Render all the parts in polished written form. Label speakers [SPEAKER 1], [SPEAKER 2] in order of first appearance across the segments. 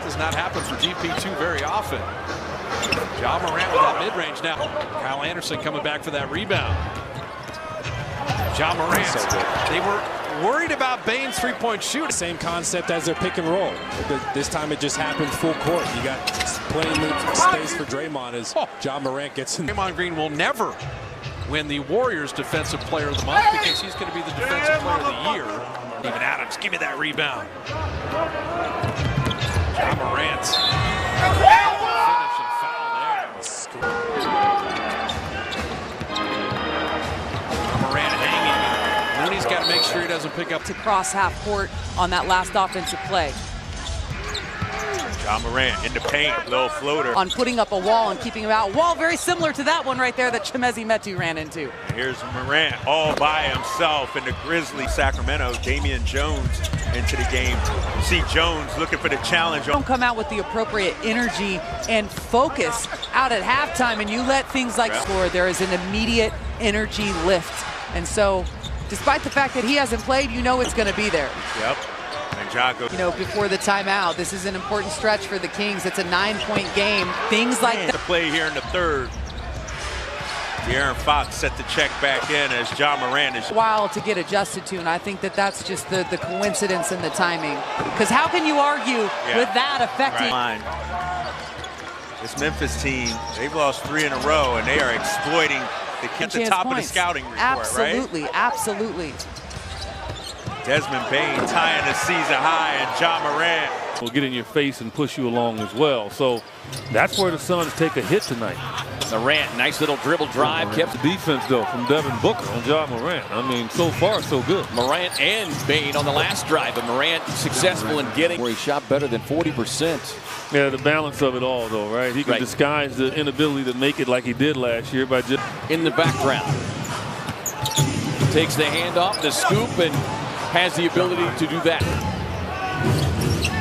[SPEAKER 1] does not happen for GP2 very often. Ja Morant with that mid-range now. Kyle Anderson coming back for that rebound. Ja Morant. So they were worried about Bane's three-point shoot.
[SPEAKER 2] Same concept as their pick and roll. This time it just happened full court. You got plenty of space for Draymond as Ja Morant gets in.
[SPEAKER 1] Draymond Green will never win the Warriors Defensive Player of the Month because he's going to be the Defensive Player of the Year. Even Adams, give me that rebound. Ja Morant. Finish and foul there. Ja Morant hanging. Looney's got to make sure he doesn't pick up.
[SPEAKER 3] To cross half court on that last offensive play.
[SPEAKER 4] Ja Morant in the paint, little floater.
[SPEAKER 3] On putting up a wall and keeping him out. Wall very similar to that one right there that Chimezie Metu ran into.
[SPEAKER 4] And here's Morant all by himself in the Grizzlies. Sacramento, Damian Jones into the game. You see Jones looking for the challenge.
[SPEAKER 3] Don't come out with the appropriate energy and focus out at halftime and you let things like score. There is an immediate energy lift. And so, despite the fact that he hasn't played, you know it's going to be there.
[SPEAKER 4] Yep.
[SPEAKER 3] You know, before the timeout, this is an important stretch for the Kings. It's a 9-point game. Things like that.
[SPEAKER 4] To play here in the third. De'Aaron Fox set the check back in as Ja Morant is.
[SPEAKER 3] A while to get adjusted to, and I think that that's just the coincidence and the timing. Because how can you argue with that affecting?
[SPEAKER 4] Right. This Memphis team, they've lost 3 in a row, and they are exploiting at the top of the scouting report,
[SPEAKER 3] absolutely,
[SPEAKER 4] right?
[SPEAKER 3] Absolutely.
[SPEAKER 4] Desmond Bane tying the season high, and Ja Morant
[SPEAKER 5] will get in your face and push you along as well. So that's where the Suns take a hit tonight.
[SPEAKER 6] Morant, nice little dribble drive. Kept
[SPEAKER 5] the defense, though, from Devin Booker on Ja Morant. I mean, so far, so good.
[SPEAKER 6] Morant and Bane on the last drive, but Morant successful in getting where he shot better than 40%.
[SPEAKER 5] Yeah, the balance of it all, though, right? He can disguise the inability to make it like he did last year by just...
[SPEAKER 6] In the background. Takes the handoff, the scoop, and has the ability to do that.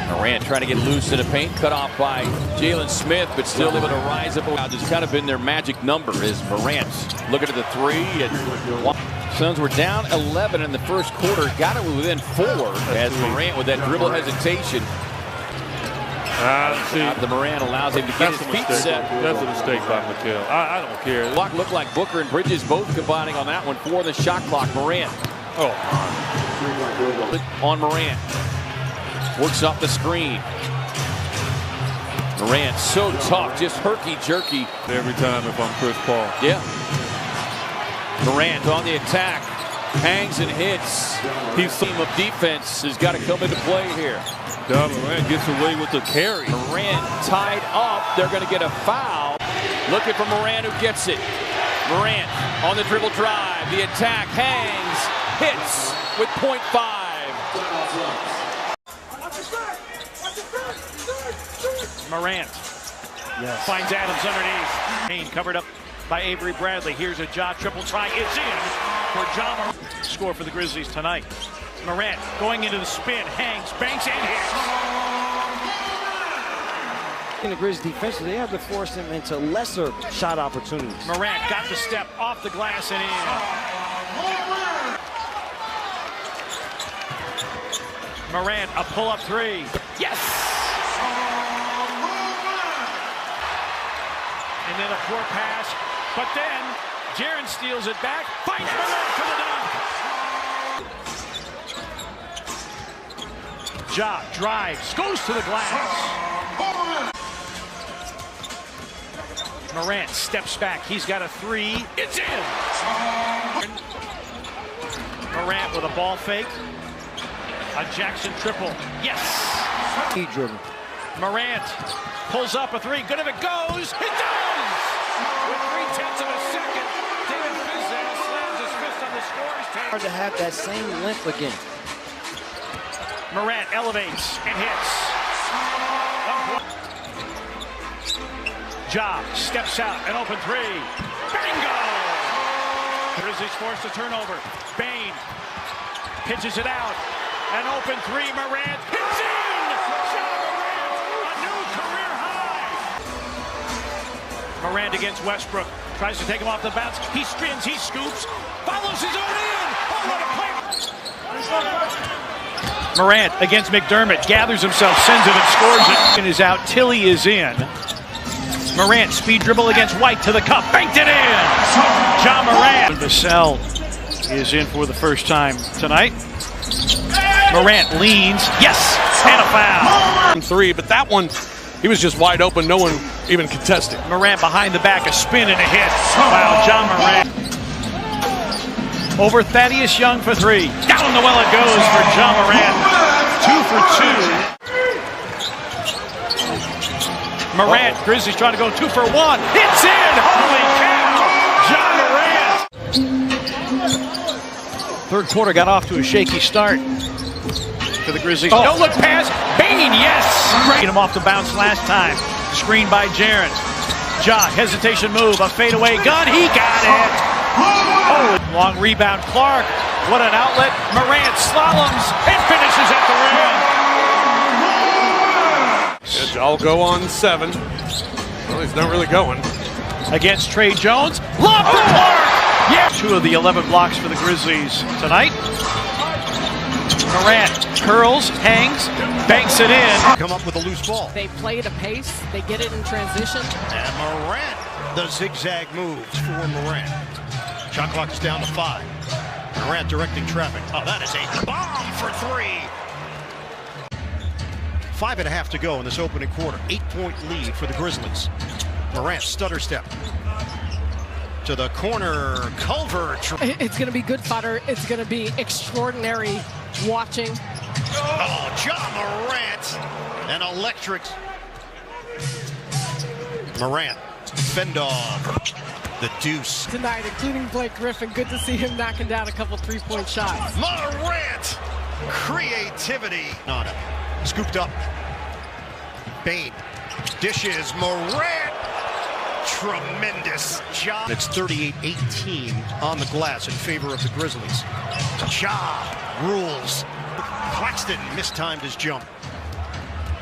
[SPEAKER 6] Morant trying to get loose in the paint, cut off by Jalen Smith, but still able to rise up. It's kind of been their magic number is Morant looking at the three. And Suns were down 11 in the first quarter, got it within 4 as Morant with that dribble hesitation. The Morant allows him to get his feet set.
[SPEAKER 5] That's a mistake by Mikal. I don't care.
[SPEAKER 6] Clock looked like Booker and Bridges both combining on that one for the shot clock. Morant. On Morant. Works off the screen. Morant so tough, just herky-jerky.
[SPEAKER 5] Every time if I'm Chris Paul.
[SPEAKER 6] Yeah. Morant on the attack. Hangs and hits. His team of defense has got to come into play here.
[SPEAKER 5] Ja Morant gets away with the carry.
[SPEAKER 6] Morant tied up. They're going to get a foul. Looking for Morant who gets it. Morant on the dribble drive. The attack hangs, hits with .5.
[SPEAKER 7] Morant finds Adams underneath. Payne covered up by Avery Bradley. Here's a Ja triple try. It's in for Ja Morant. Score for the Grizzlies tonight. Morant going into the spin, hangs, banks, and hits.
[SPEAKER 8] In the Grizzlies defense, they have to force him into lesser shot opportunities.
[SPEAKER 7] Morant got the step off the glass and in. Morant, a pull-up three. Yes! And then a poor pass, but then Jaren steals it back, finds Morant for the dunk. Ja drives, goes to the glass. Morant steps back, he's got a three, it's in! Morant with a ball fake. A Jackson triple, yes!
[SPEAKER 8] Driven.
[SPEAKER 7] Morant pulls up a three, good if it goes, it does! With 3/10 of a second, David Fizdale slams his fist on the scorer's table.
[SPEAKER 8] Hard to have that same length again.
[SPEAKER 7] Morant elevates and hits. Ja steps out, an open three. Bingo! Grizzlies forced a turnover. Bane pitches it out. An open three, Morant hits in! Ja Morant, a new career high! Morant against Westbrook. Tries to take him off the bounce. He spins, he scoops, follows his own in! Oh, what a play! Morant against McDermott, gathers himself, sends it and scores it. And is out, Tilly is in. Morant, speed dribble against White to the cup, banked it in! Ja Morant. Vassell is in for the first time tonight. Morant leans, yes, and a foul.
[SPEAKER 9] Three, but that one, he was just wide open, no one even contested.
[SPEAKER 7] Morant behind the back, a spin and a hit. Wow, Ja Morant. Over Thaddeus Young for three. Down the well it goes for Ja Morant. 2 for 2. Morant, Grizzlies trying to go 2 for 1. It's in! Holy cow! Ja Morant. Third quarter got off to a shaky start for the Grizzlies. No look pass. Bain, yes! Great him off the bounce last time. Screened by Jaren. Ja, hesitation move, a fadeaway gun. He got it! Oh, long rebound. Clark, what an outlet. Morant slaloms and finishes at the rim.
[SPEAKER 9] I'll go on 7. Well, he's not really going.
[SPEAKER 7] Against Trey Jones. Lob for Clark! Yeah! 2 of the 11 blocks for the Grizzlies tonight. Morant curls, hangs, banks it in.
[SPEAKER 10] Come up with a loose ball.
[SPEAKER 11] They play at a pace. They get it in transition.
[SPEAKER 10] And Morant, the zigzag moves for Morant. Shot clock is down to 5. Morant directing traffic. Oh, that is a bomb for 3. 5.5 to go in this opening quarter. 8-point lead for the Grizzlies. Morant stutter step to the corner. Culver.
[SPEAKER 11] It's going to be good fodder. It's going to be extraordinary watching.
[SPEAKER 10] Oh, Ja Morant. An electric. Morant. Fend off. The deuce.
[SPEAKER 11] Tonight, including Blake Griffin. Good to see him knocking down a couple three-point shots.
[SPEAKER 10] Morant. Creativity. On it. Scooped up. Bain. Dishes. Morant. Tremendous job. It's 38-18 on the glass in favor of the Grizzlies. Ja rules. Claxton mistimed his jump.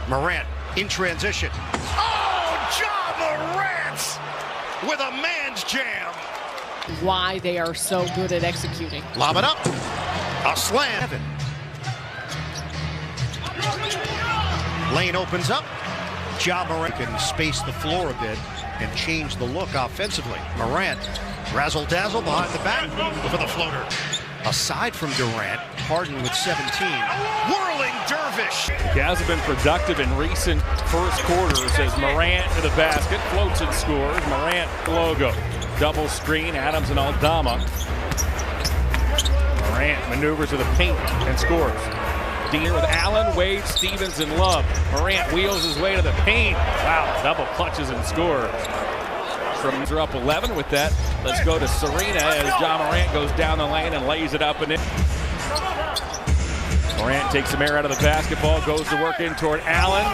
[SPEAKER 10] Morant in transition. Oh, Ja Morant with a man's jam.
[SPEAKER 11] Why they are so good at executing.
[SPEAKER 10] Lob it up. A slam. Lane opens up. Ja Morant can space the floor a bit and change the look offensively. Morant, razzle-dazzle behind the back for the floater. Aside from Durant, Harden with 17. Whirling dervish.
[SPEAKER 5] The Cavs have been productive in recent first quarters as Morant to the basket, floats and scores. Morant logo. Double screen, Adams and Aldama. Morant maneuvers to the paint and scores. Dean with Allen, Wade, Stevens, and Love. Morant wheels his way to the paint. Wow, double clutches and scores. Shrums are up 11 with that. Let's go to Serena as Ja Morant goes down the lane and lays it up and in. Morant takes some air out of the basketball, goes to work in toward Allen,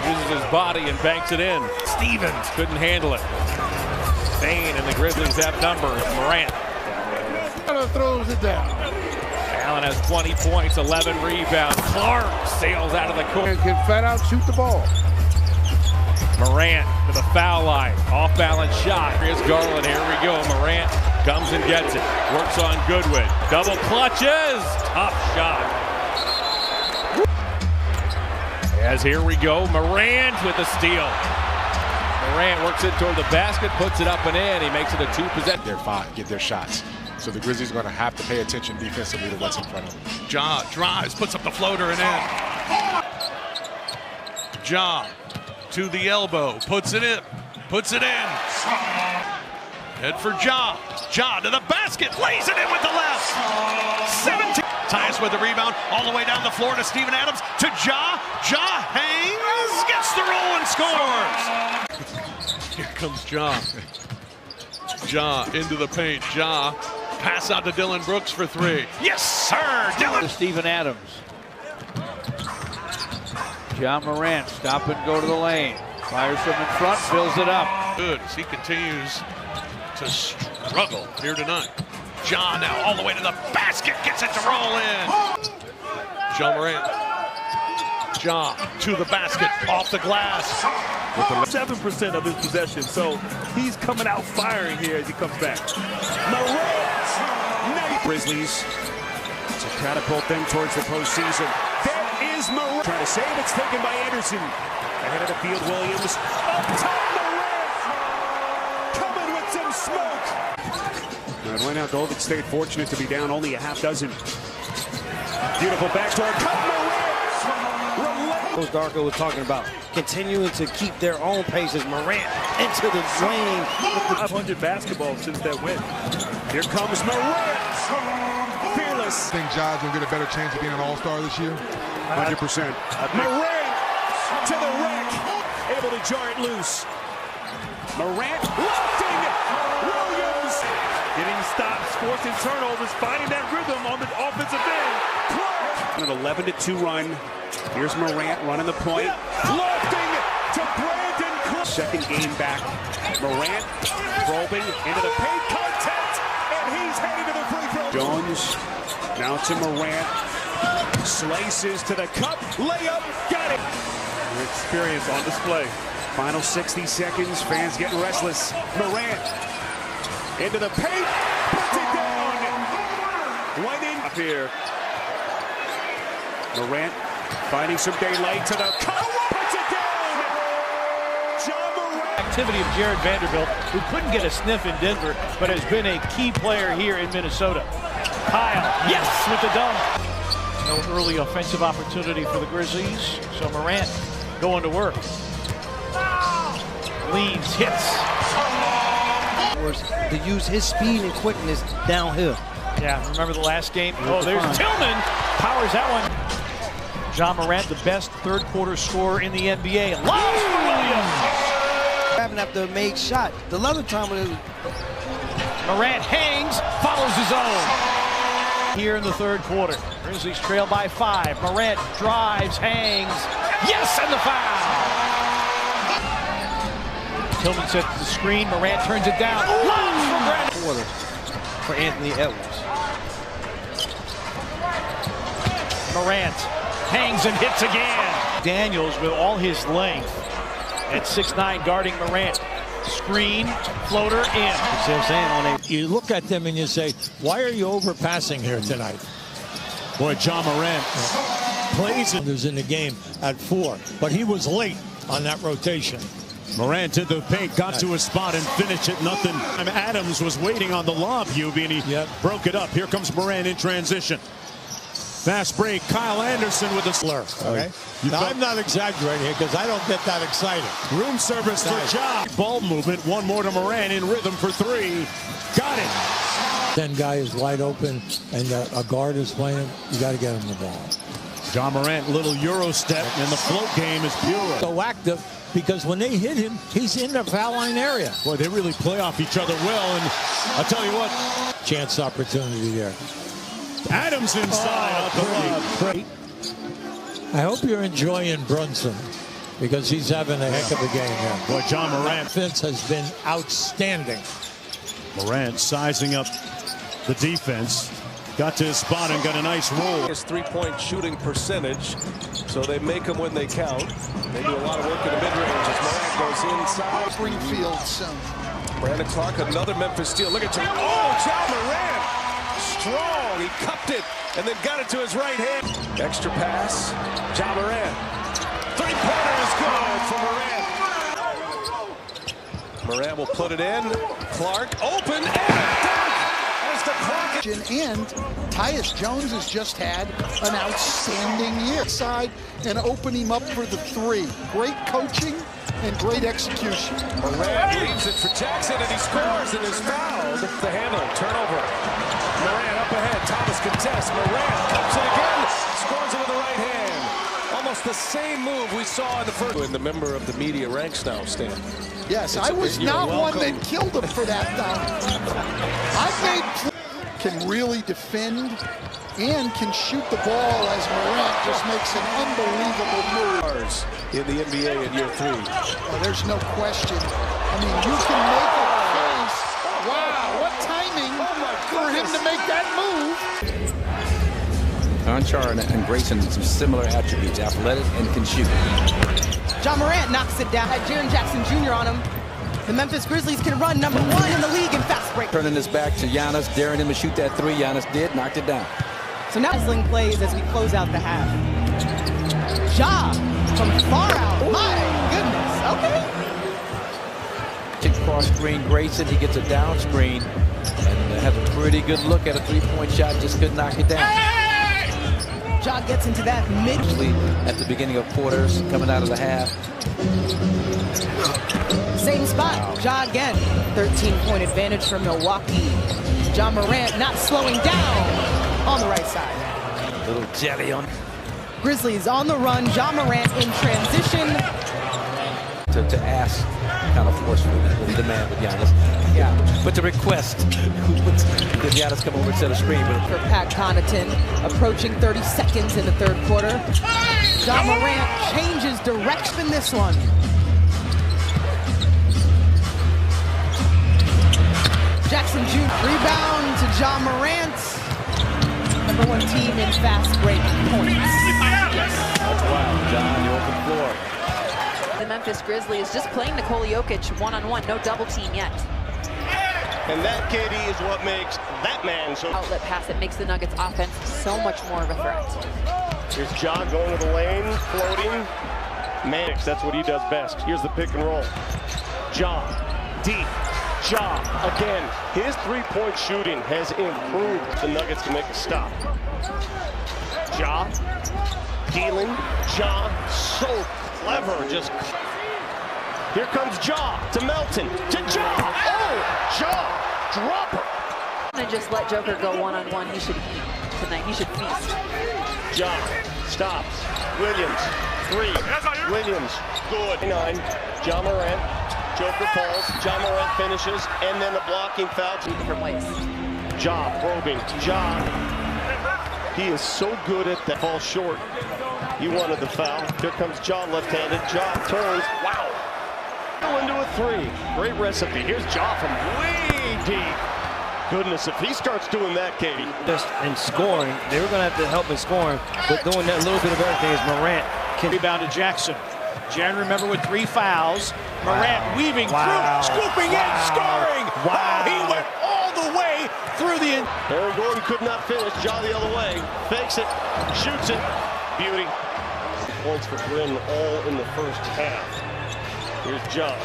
[SPEAKER 5] uses his body and banks it in. Stevens couldn't handle it. Bain and the Grizzlies have numbers. Morant
[SPEAKER 12] throws it down.
[SPEAKER 5] Allen has 20 points, 11 rebounds. Clark sails out of the court.
[SPEAKER 12] Can flat out shoot the ball.
[SPEAKER 5] Morant to the foul line. Off-balance shot. Here's Garland. Here we go. Morant comes and gets it. Works on Goodwin. Double clutches. Tough shot. As here we go. Morant with the steal. Morant works it toward the basket, puts it up and in. He makes it a 2-possession.
[SPEAKER 12] Get their shots. So the Grizzlies are going to have to pay attention defensively to what's in front of them.
[SPEAKER 9] Ja drives, puts up the floater and in. Ja to the elbow, puts it in. Head for Ja. Ja to the basket, lays it in with the left. 17. Tyus with the rebound, all the way down the floor to Steven Adams, to Ja. Ja hangs, gets the roll and scores. Here comes Ja. Ja into the paint. Ja. Pass out to Dylan Brooks for 3. Yes, sir, Dylan.
[SPEAKER 6] To Steven Adams. Ja Morant, stop and go to the lane. Fires from in front, fills it up.
[SPEAKER 9] Good as he continues to struggle here tonight. Ja now all the way to the basket, gets it to roll in. Ja Morant. Ja to the basket, off the glass.
[SPEAKER 5] With the 7% of his possession, so he's coming out firing here as he comes back.
[SPEAKER 13] Grizzlies to catapult them towards the postseason. is Morant. Trying to save. It's taken by Anderson. Ahead of the field, Williams. Up top, Morant. Coming with some smoke. And right now, Golden State fortunate to be down only a half dozen. Beautiful backdoor cut, Morant.
[SPEAKER 8] Coach Darko was talking about continuing to keep their own paces. Morant into the lane.
[SPEAKER 13] 500 basketball since that win. Here comes Morant. Fearless.
[SPEAKER 12] I think Ja's will get a better chance of being an all-star this year. 100%.
[SPEAKER 13] Morant to the rack. Able to jar it loose. Morant lofting. Williams. Getting stops, forcing turnovers, finding that rhythm on the offensive end. Clark. An 11-2 run. Here's Morant running the point. Lofting to Brandon Cook. Second game back. Morant probing into the paint contact, and he's heading to the free throw. Jones now to Morant. Slices to the cup. Layup. Got it. Experience on display. Final 60 seconds. Fans getting restless. Morant into the paint. Puts it down. Went in. Up here. Morant finding some daylight to the cup. Puts it down. Ja Morant.
[SPEAKER 7] Activity of Jared Vanderbilt, who couldn't get a sniff in Denver, but has been a key player here in Minnesota. Kyle, yes, with the dunk. No early offensive opportunity for the Grizzlies, so Morant going to work. Leans, hits.
[SPEAKER 8] To use his speed and quickness downhill.
[SPEAKER 7] Yeah, remember the last game? Oh, there's Tillman. Powers that one. Ja Morant, the best third-quarter scorer in the NBA. Loves for Williams.
[SPEAKER 8] Having after a made shot. The other time when
[SPEAKER 7] Morant hangs, follows his own. Here in the third quarter, Grizzlies trail by 5. Morant drives, hangs. Yes, and the foul. Tillman sets the screen. Morant turns it down. Lobs from Brandon.
[SPEAKER 8] Quarter for Anthony Edwards.
[SPEAKER 7] Morant hangs and hits again. Daniels with all his length at 6'9", guarding Morant. Screen, floater in.
[SPEAKER 8] That's what I'm saying.
[SPEAKER 14] You look at them and you say, why are you overpassing here tonight? Boy, Ja Morant plays it in the game at 4, but he was late on that rotation.
[SPEAKER 13] Morant to the paint, got to a spot and finished it. Nothing. Adams was waiting on the lob, Hubie, and he broke it up. Here comes Morant in transition. Fast break, Kyle Anderson with a slur.
[SPEAKER 14] Okay. Now, I'm not exaggerating here because I don't get that excited.
[SPEAKER 13] Room service for Ja. Ball movement, one more to Morant in rhythm for 3. Got it.
[SPEAKER 14] 10 guy is wide open and a guard is playing. You got to get him the ball.
[SPEAKER 13] Ja Morant, little Euro step, and the float game is pure.
[SPEAKER 14] So active because when they hit him, he's in the foul line area.
[SPEAKER 13] Boy, they really play off each other well, and I'll tell you what.
[SPEAKER 14] Chance opportunity there.
[SPEAKER 13] Adams inside off the lob.
[SPEAKER 14] I hope you're enjoying Brunson because he's having a heck of a game here.
[SPEAKER 13] Boy, Ja Morant.
[SPEAKER 14] Defense has been outstanding.
[SPEAKER 13] Morant sizing up the defense. Got to his spot and got a nice roll.
[SPEAKER 15] His three-point shooting percentage, so they make them when they count. They do a lot of work in the mid-range as Morant goes inside.
[SPEAKER 16] Springfield.
[SPEAKER 15] Brandon Clark, another Memphis steal. Look at Ja. Oh, Ja Morant. Strong. He cupped it and then got it to his right hand. Extra pass. Ja Morant. Three-pointer is good for Morant. Morant will put it in. Clark open and as the clock.
[SPEAKER 16] And Tyus Jones has just had an outstanding year. Side and open him up for the 3. Great coaching and great execution.
[SPEAKER 15] Morant leaves it for Jackson and he scores and is fouled. The handle, turnover. Morant up ahead, Thomas contests. Morant cups it again, scores it with the right hand. Almost the same move we saw in the first. In the member of the media ranks now, Stan.
[SPEAKER 16] Yes, I was not one that killed him for that down. I think can really defend and can shoot the ball as Morant just makes an unbelievable move.
[SPEAKER 15] In the NBA in year 3.
[SPEAKER 16] Oh, there's no question. I mean, you can make a case. Wow, what timing for him to make that move.
[SPEAKER 17] Conchar and Grayson, some similar attributes, athletic and can shoot.
[SPEAKER 18] Ja Morant knocks it down. Had Jaren Jackson Jr. on him. The Memphis Grizzlies can run #1 in the league in fast break.
[SPEAKER 17] Turning this back to Giannis, daring him to shoot that 3. Giannis did, knocked it down.
[SPEAKER 18] So now Sling plays as we close out the half. Ja from far out. My goodness. Okay.
[SPEAKER 17] Cross screen, Grayson, he gets a down screen and has a pretty good look at a three-point shot, just couldn't knock it down.
[SPEAKER 18] Ja gets into that mid.
[SPEAKER 17] At the beginning of quarters, coming out of the half.
[SPEAKER 18] Same spot, Ja again. 13-point advantage for Milwaukee. Ja Morant not slowing down on the right side.
[SPEAKER 17] Little jelly on.
[SPEAKER 18] Grizzlies on the run. Ja Morant in transition.
[SPEAKER 17] To ask, kind of forceful, the demand with Giannis.
[SPEAKER 18] Yeah.
[SPEAKER 17] But the request, did Giannis come over and set a screen? But
[SPEAKER 18] for Pat Connaughton, approaching 30 seconds in the third quarter. Ja Morant changes direction this one. Jackson Jr. rebound to Ja Morant. #1 team in fast break points.
[SPEAKER 17] Wow, John, the open floor.
[SPEAKER 19] The Memphis Grizzlies just playing Nikola Jokic one-on-one, no double team yet.
[SPEAKER 10] And that, KD, is what makes that man so...
[SPEAKER 19] Outlet pass that makes the Nuggets offense so much more of a threat.
[SPEAKER 10] Here's Ja going to the lane, floating. Man, that's what he does best. Here's the pick and roll. Ja, deep. Ja, again. His three-point shooting has improved. The Nuggets can make a stop. Ja, dealing. Ja, so clever. Just... Here comes Ja to Melton. To Ja! Oh! Ja! Dropper!
[SPEAKER 19] And just let Joker go one-on-one. He should eat tonight. He should feast.
[SPEAKER 10] Ja stops. Williams. 3. Williams. Good. 9. Ja Morant. Joker falls. Ja Morant finishes. And then a blocking foul.
[SPEAKER 19] 2 different ways.
[SPEAKER 10] Ja probing. Ja. He is so good at that. Falls short. He wanted the foul. Here comes Ja left-handed. Ja turns. Wow. Into a 3. Great recipe. Here's Ja from way deep. Goodness, if he starts doing that, Katie.
[SPEAKER 8] Just in scoring, they were going to have to help in scoring, but doing that little bit of everything is Morant.
[SPEAKER 7] Rebound to Jackson. Jan, remember, with 3 fouls. Morant weaving through, scooping in, scoring.
[SPEAKER 8] Wow.
[SPEAKER 7] He went all the way through the...
[SPEAKER 10] Aaron Gordon could not finish. Ja the other way. Fakes it, shoots it. Beauty. Points for Bryn all in the first half. Here's Ja.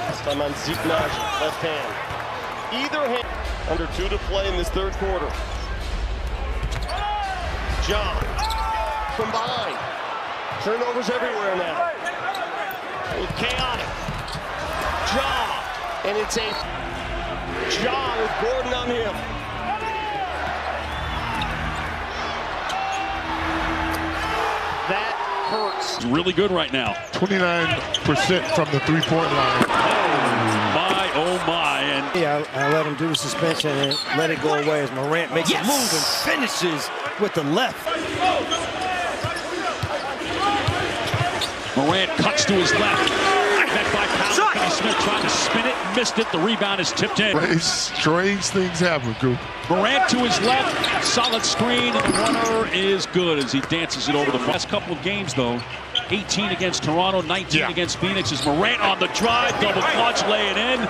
[SPEAKER 10] This time on Ziknaj, left hand. Either hand. Under 2 to play in this third quarter. Ja from behind. Turnovers everywhere now. It's chaotic. Ja, and it's a Ja with Gordon on him. That hurts.
[SPEAKER 1] It's really good right now.
[SPEAKER 12] 29% from the three-point line.
[SPEAKER 1] Oh my. And
[SPEAKER 8] yeah, I let him do the suspension and let it go away as Morant makes a move and finishes with the left.
[SPEAKER 1] Morant cuts to his left. Met by Powell. Smith trying to spin it, missed it. The rebound is tipped in.
[SPEAKER 12] Strange things happen, Coop.
[SPEAKER 1] Morant to his left, solid screen, and the runner is good as he dances it over the last couple of games, though. 18 against Toronto, 19 against Phoenix. Is Morant on the drive, double clutch, lay it in.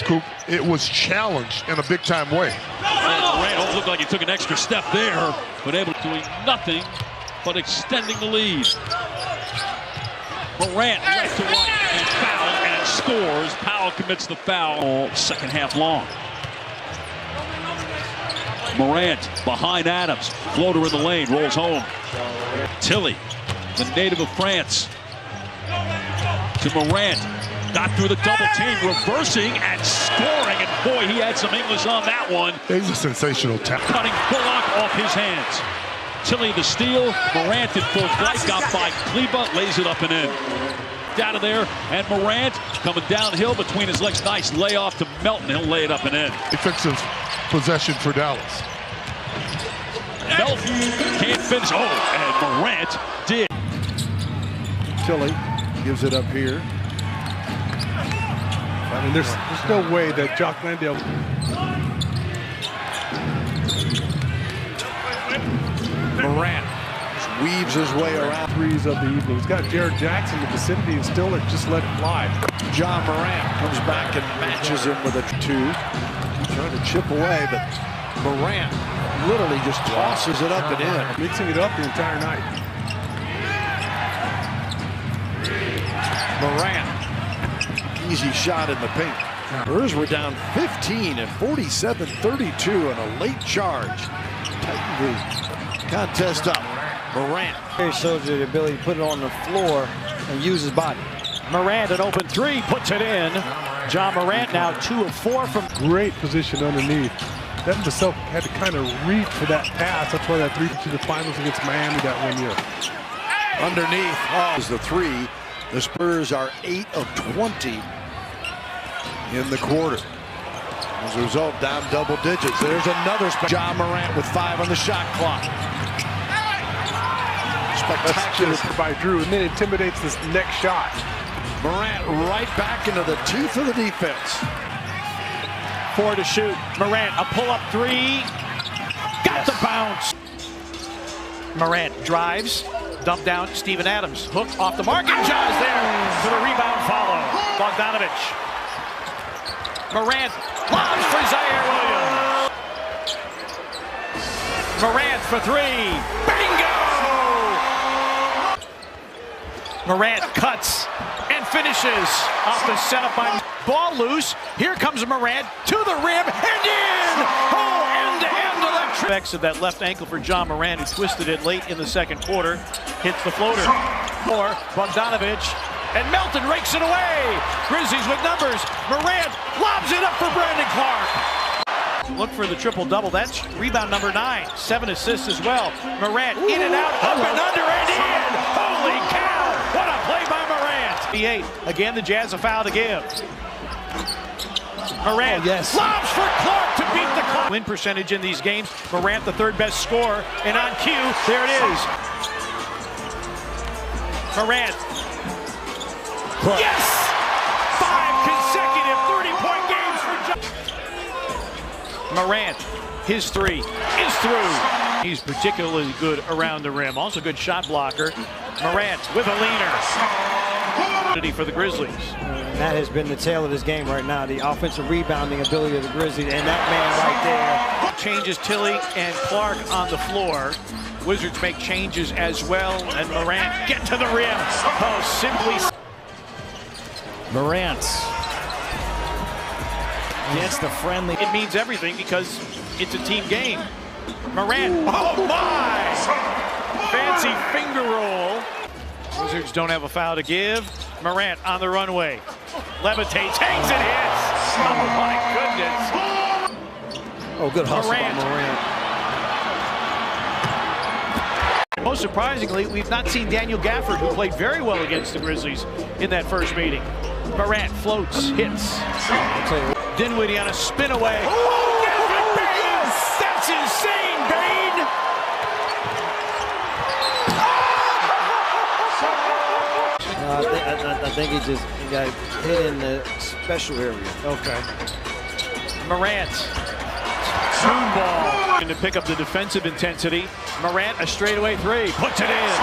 [SPEAKER 12] Coop, it was challenged in a big-time way.
[SPEAKER 1] Morant looked like he took an extra step there, but able to do nothing but extending the lead. Morant left to right and foul and scores. Powell commits the foul. Second half long. Morant behind Adams. Floater in the lane, rolls home. Tilly, the native of France, to Morant. Got through the double team, reversing and scoring. And boy, he had some English on that one.
[SPEAKER 12] He's a sensational talent.
[SPEAKER 1] Cutting Bullock off his hands. Tilly the steal. Morant in full flight, got by Kleba, lays it up and in. Out of there, and Morant coming downhill between his legs. Nice layoff to Melton. He'll lay it up and in.
[SPEAKER 12] Defensive possession for Dallas.
[SPEAKER 1] Melton can't finish. Oh, and Morant did.
[SPEAKER 20] Tilly gives it up here. I mean, there's no way that Jock Landale.
[SPEAKER 13] Morant weaves his way around.
[SPEAKER 20] Threes of the evening. He's got Jared Jackson in the vicinity and still just let it fly.
[SPEAKER 13] Ja Morant comes back and matches him with a 2. Trying to chip away, but Morant literally just tosses it up and in.
[SPEAKER 20] Mixing it up the entire night.
[SPEAKER 10] Morant. Easy shot in the paint. Spurs were down 15 at 47-32 on a late charge. Tighten the contest up. Morant.
[SPEAKER 8] He shows you the ability to put it on the floor and use his body.
[SPEAKER 7] Morant, an open three, puts it in. Ja Morant now 2 of 4 from.
[SPEAKER 20] Great position underneath. Devin Vassell had to kind of reach for that pass. That's why that 3 to the finals against Miami that 1 year.
[SPEAKER 10] Underneath is the 3. The Spurs are 8 of 20 in the quarter. As a result, down double digits. There's another Ja Morant with 5 on the shot clock. Spectacular
[SPEAKER 20] by Drew, and then intimidates this next shot.
[SPEAKER 10] Morant right back into the teeth of the defense.
[SPEAKER 7] 4 to shoot. Morant, a pull-up 3. Got the bounce. Morant drives. Dump down, Steven Adams. Hook off the mark, and Ja's there for the rebound follow. Bogdanovich. Morant lobs for Zaire Williams. Morant for 3. Bingo! Morant cuts and finishes off the setup by ball loose. Here comes Morant to the rim and in! Oh, end-to-end electric. Effects of that left ankle for Ja Morant, who twisted it late in the second quarter. Hits the floater. For Bogdanovich. And Melton rakes it away. Grizzlies with numbers. Morant lobs it up for Brandon Clark. Look for the triple-double. That's rebound number 9. 7 assists as well. Morant in and out, up and under and in. Holy cow! What a play by Morant. 8. Again, the Jazz a foul to give. Morant lobs for Clark to beat the clock. Win percentage in these games. Morant, the 3rd best scorer. And on cue, there it is. Morant. Yes! 5 consecutive 30-point games for Ja. Morant. His 3 is through. He's particularly good around the rim. Also good shot blocker. Morant with a leaner. For the Grizzlies.
[SPEAKER 8] And that has been the tale of this game right now. The offensive rebounding ability of the Grizzlies, and that man right there.
[SPEAKER 7] Changes Tilly and Clark on the floor. Wizards make changes as well, and Morant get to the rim. Oh, simply. Morant gets the friendly. It means everything because it's a team game. Morant, oh my! Fancy finger roll. Wizards don't have a foul to give. Morant on the runway. Levitates, hangs and hits. Oh my goodness.
[SPEAKER 8] Oh, good hustle by Morant.
[SPEAKER 7] Most surprisingly, we've not seen Daniel Gafford, who played very well against the Grizzlies in that first meeting. Morant floats, hits. Dinwiddie on a spin away. Oh, Gafford, Bane! That's insane, Bane!
[SPEAKER 8] I think he got hit in the special area.
[SPEAKER 7] Okay. Morant. Spoon ball. And to pick up the defensive intensity. Morant, a straightaway 3. Puts it in.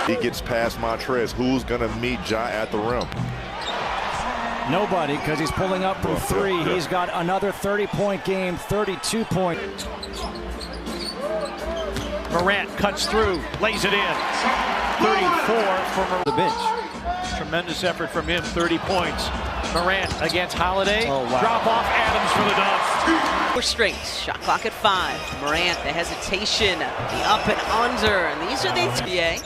[SPEAKER 21] He gets past Montrez. Who's going to meet Ja at the rim?
[SPEAKER 22] Nobody, because he's pulling up from 3. He's got another 30-point game, 32-point.
[SPEAKER 7] Morant cuts through, lays it in. 34 from the bench. Tremendous effort from him, 30 points. Morant against Holiday. Drop off Adams for the dunk.
[SPEAKER 23] 4 straight. Shot clock at 5. Morant, the hesitation, the up and under, and these are the NBA.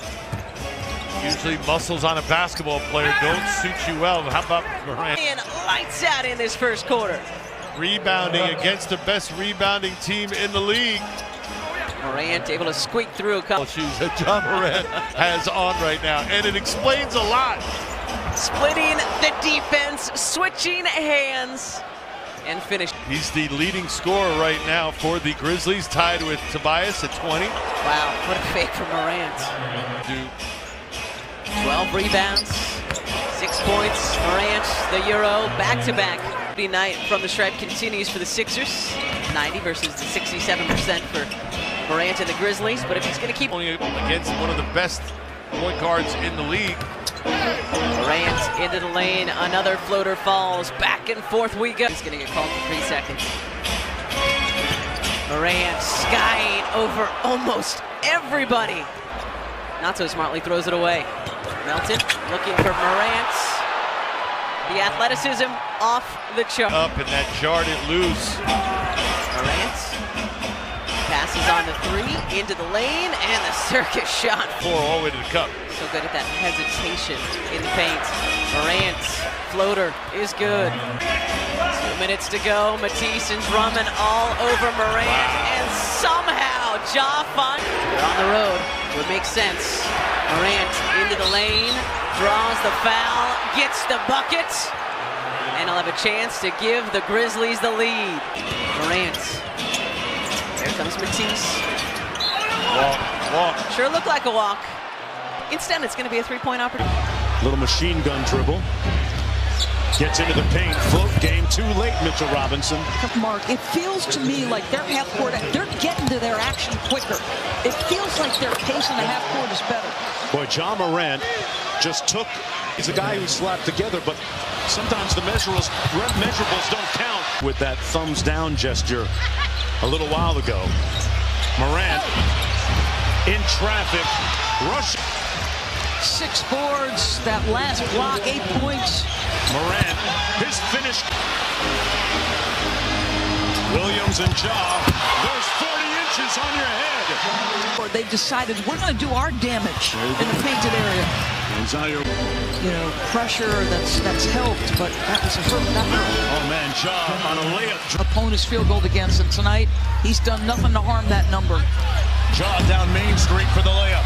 [SPEAKER 24] Usually muscles on a basketball player don't suit you well. How about Morant?
[SPEAKER 23] And lights out in this first quarter.
[SPEAKER 24] Rebounding against the best rebounding team in the league.
[SPEAKER 23] Morant able to squeak through a couple
[SPEAKER 24] shoes that Ja Morant has on right now, and it explains a lot.
[SPEAKER 23] Splitting the defense, switching hands, and finish.
[SPEAKER 24] He's the leading scorer right now for the Grizzlies, tied with Tobias at 20.
[SPEAKER 23] Wow, what a fake from Morant. 12 rebounds, 6 points. Morant, the Euro, back-to-back. Night from the Shred continues for the Sixers. 90 versus the 67% for Morant and the Grizzlies. But if he's going to keep
[SPEAKER 24] only against one of the best point guards in the league.
[SPEAKER 23] Morant into the lane, another floater falls, back and forth we go. He's going to get called for 3 seconds. Morant skying over almost everybody. Not so smartly throws it away. Melton looking for Morant. The athleticism off the chart.
[SPEAKER 24] Up and that jarred it loose.
[SPEAKER 23] Morant passes on the three into the lane and the circus shot.
[SPEAKER 24] All the way to the cup.
[SPEAKER 23] So good at that hesitation in the paint. Morant's floater is good. 2 minutes to go. Matisse and Drummond all over Morant, and somehow Ja finds. They're on the road. Would make sense. Morant into the lane, draws the foul, gets the bucket, and he'll have a chance to give the Grizzlies the lead. Morant. There comes Matisse.
[SPEAKER 24] Walk.
[SPEAKER 23] Sure looked like a walk. Instead, it's going to be a three-point opportunity.
[SPEAKER 2] Little machine gun dribble. Gets into the paint. Float game. Too late, Mitchell Robinson.
[SPEAKER 3] Mark, it feels to me like their half court, they're getting to their action quicker. It feels like their pace in the half court is better.
[SPEAKER 2] Boy, Ja Morant just took. He's a guy who's slapped together, but sometimes the measurables don't count. With that thumbs down gesture a little while ago. Morant in traffic. Rush.
[SPEAKER 3] 6 boards. That last block, 8 points.
[SPEAKER 2] Morant, his finish. Williams and Ja. There's 40 inches on your head.
[SPEAKER 3] They've decided we're going to do our damage in the painted area. Pressure that's helped, but that was a hurt.
[SPEAKER 2] Oh man, Ja on a layup.
[SPEAKER 3] Opponent's field goal against him tonight. He's done nothing to harm that number.
[SPEAKER 2] Ja down Main Street for the layup.